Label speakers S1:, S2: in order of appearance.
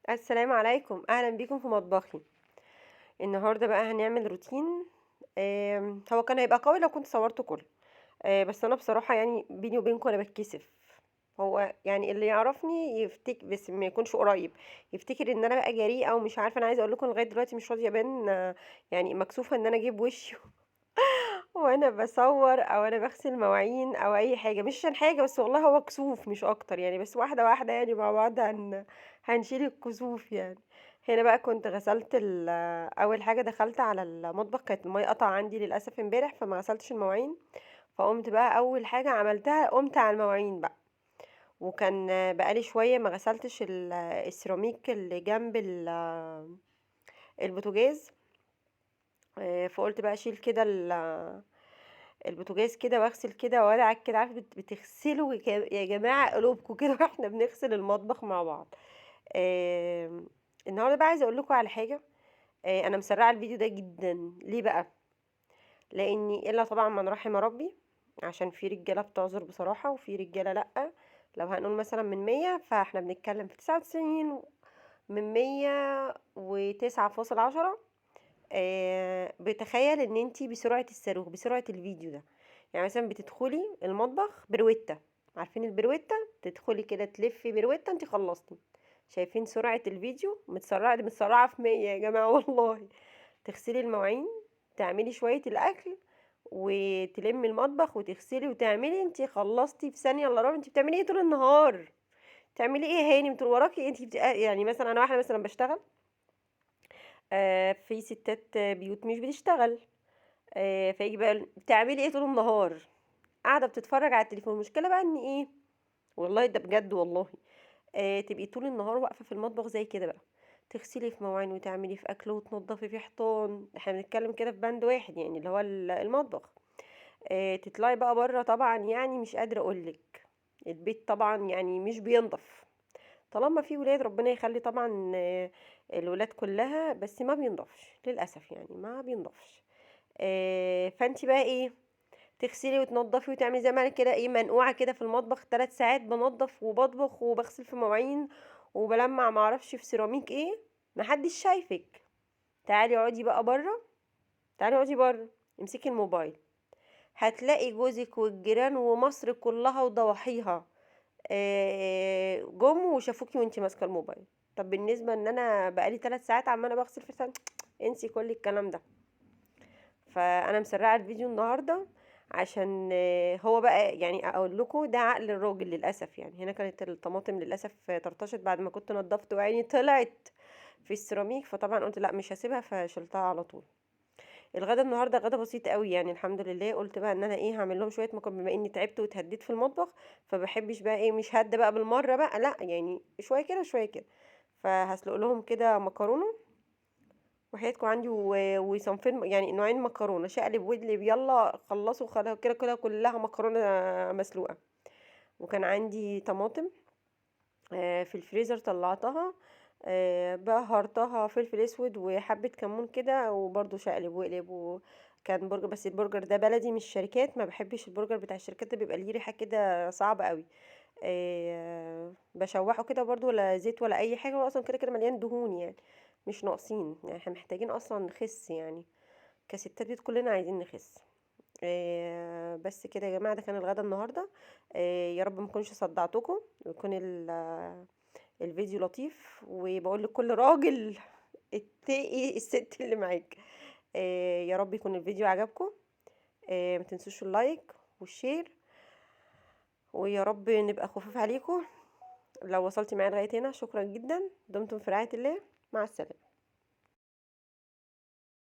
S1: السلام عليكم، اهلا بيكم في مطبخي. النهارده بقى هنعمل روتين. هو كان هيبقى قوي لو كنت صورته كله. بس انا بصراحه يعني بيني وبينكم انا بتكسف. هو يعني اللي يعرفني يفتكر بس ما يكونش قريب، يفتكر ان انا بقى جريئه ومش عارفه. انا عايزه اقول لكم لغايه دلوقتي مش راضيه ابان، يعني مكسوفه ان انا اجيب وشي وانا بصور او انا بغسل مواعين او اي حاجه، مش عشان حاجه بس والله هو كسوف مش اكتر يعني. بس واحده واحده يعني مع بعض هنشيل الكسوف يعني. هنا بقى كنت غسلت اول حاجه دخلت على المطبخ، كانت الميه قطع عندي للاسف امبارح فما غسلتش المواعين. فقمت بقى اول حاجه عملتها قمت على المواعين بقى. وكان بقالي شويه ما غسلتش السيراميك اللي جنب البوتاجاز. فقلت بقى اشيل كده البوتاجاز كده واغسل كده وادعك كده، عارفه بتغسلوا يا جماعه قلوبكم كده واحنا بنغسل المطبخ مع بعض. آم، النهارده بقى عايزه اقول لكم على حاجه. انا مسرعه الفيديو ده جدا. ليه بقى؟ لاني الا طبعا من رحم ربي، عشان في رجاله بتعذر بصراحه وفي رجاله لا. لو هنقول مثلا من 100 فاحنا بنتكلم في 99 من 109.10. بتخيل ان انتي بسرعة الصاروخ، بسرعة الفيديو ده. يعني مثلا بتدخلي المطبخ بروتة، عارفين البروتة؟ تدخلي كده تلفي بروتة انتي خلصتي. شايفين سرعة الفيديو؟ متسرعة، دي متسرعة في 100 يا جماعة والله. تغسلي المواعين، تعملي شوية الأكل، وتلمي المطبخ وتغسلي وتعملي، انتي خلصتي في ثانية الا ربع. انتي بتعملي ايه طول النهار؟ تعملي ايه هاني؟ انتوا وراكي انتي يعني مثلا انا واحدة مثلا بشتغل. في ستات بيوت مش بتشتغل. فيجي بقى بتعملي ايه طول النهار؟ قاعده بتتفرج على التليفون. المشكله بقى ان ايه، والله ده بجد والله. تبقي طول النهار واقفه في المطبخ زي كده بقى، تغسلي في مواعين وتعملي في اكل وتنضفي في حيطان. احنا بنتكلم كده في بند واحد يعني اللي هو المطبخ. تطلعي بقى بره طبعا يعني مش قادره اقولك. البيت طبعا يعني مش بينضف طالما في ولاد، ربنا يخلي طبعا الولاد كلها، بس ما بينضفش للاسف يعني ما بينضفش. فانتي بقى ايه، تغسلي وتنضفي وتعملي زي ما انا كده ايه منقوعه كده في المطبخ 3 ساعات بنضف وبطبخ وبغسل في مواعين وبلمع معرفش في سيراميك ايه. محدش شايفك. تعالي اقعدي بقى بره، تعالي اقعدي بره، امسكي الموبايل. هتلاقي جوزك والجيران ومصر كلها وضواحيها جم وشافوكي وانتي ماسكه الموبايل. طب بالنسبه ان انا بقالي 3 ساعات عماله بغسل في سنة، انسي كل الكلام ده. فانا مسرعه الفيديو النهارده عشان هو بقى يعني اقول لكم ده عقل الراجل للاسف. يعني هنا كانت الطماطم للاسف طرطشت بعد ما كنت نضفت وعيني طلعت في السيراميك، فطبعا قلت لا مش هسيبها فشلتها على طول. الغدا النهارده غدا بسيط قوي يعني الحمد لله. قلت بقى ان انا ايه هعمل لهم شويه مكرونه بما اني تعبت واتهديت في المطبخ. فبحبش بقى ايه مش هد بقى بالمره بقى لا، يعني شويه كده شويه كده. فهسلق لهم كده مكرونه. وحياتكم عندي وصنفين يعني نوعين مكرونه، شقلب وادلب يلا خلصوا خلاص كده كده كلها مكرونه مسلوقه. وكان عندي طماطم في الفريزر طلعتها، بهرتها فلفل اسود وحبه كمون كده وبرده شقلب وقلب. وكان برجر بس البرجر ده بلدي مش شركات، ما بحبش البرجر بتاع الشركات ده بيبقى ليه ريحه كده صعبه قوي. بشوحه كده برضو ولا زيت ولا اي حاجه، هو اصلا كده كده مليان دهون يعني مش ناقصين. يعني احنا محتاجين اصلا نخس يعني كستات بيت كلنا عايزين نخس. بس كده يا جماعه ده كان الغدا النهارده. يا رب ما اكونش صدعتكم ويكون الفيديو لطيف. وبقول لكل راجل اتقي الست اللي معاك. يا رب يكون الفيديو عجبكم. ما تنسوش اللايك والشير، ويا رب نبقى خفيف عليكم. لو وصلتي معايا لغايه هنا شكرا جدا. دمتم في رعايه الله. مع السلامه.